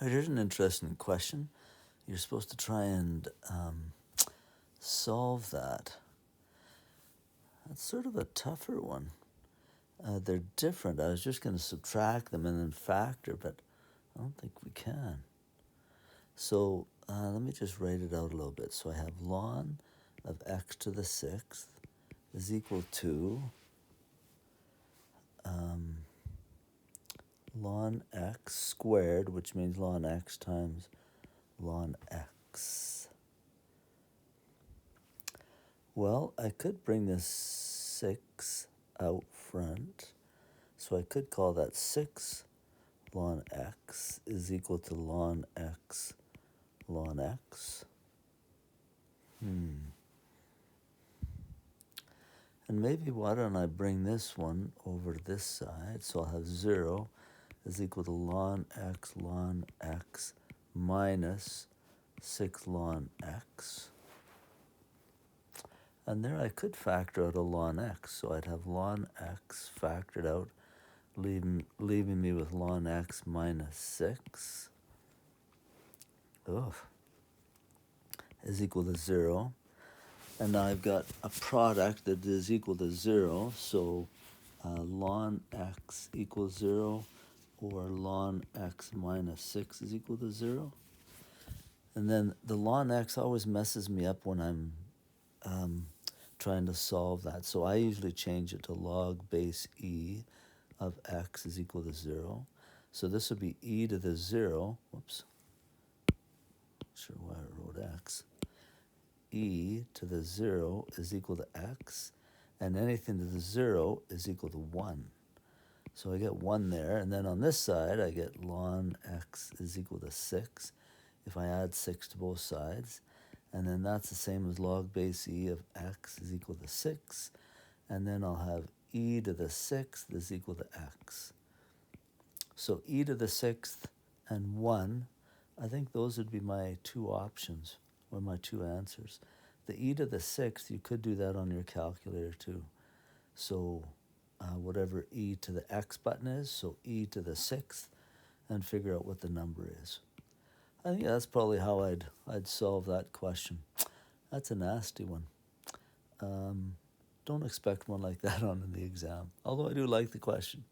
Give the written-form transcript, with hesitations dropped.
Here's an interesting question. You're supposed to try and solve that. That's sort of a tougher one. They're different. I was just going to subtract them and then factor, but I don't think we can. So let me just write it out a little bit. So I have ln of x to the sixth is equal to ln x squared, which means ln x times ln x. Well, I could bring this 6 out front. So I could call that 6 ln x is equal to ln x ln x. And maybe why don't I bring this one over to this side? So I'll have 0 is equal to ln x minus 6 ln x. And there I could factor out a ln x. So I'd have ln x factored out, leaving me with ln x minus 6. Is equal to 0. And now I've got a product that is equal to 0. So ln x equals 0, or ln x minus 6 is equal to 0. And then the ln x always messes me up when I'm trying to solve that. So I usually change it to log base e of x is equal to 0. So this would be e to the 0. Whoops. Not sure why I wrote x. E to the 0 is equal to x, and anything to the 0 is equal to 1. So I get 1 there, and then on this side I get ln x is equal to 6 if I add 6 to both sides. And then that's the same as log base e of x is equal to 6. And then I'll have e to the 6th is equal to x. So e to the 6th and 1, I think those would be my two options, or my two answers. The e to the 6th, you could do that on your calculator too. So whatever e to the x button is, so e to the 6th, and figure out what the number is. I think that's probably how I'd solve that question. That's a nasty one. Don't expect one like that on in the exam, although I do like the question.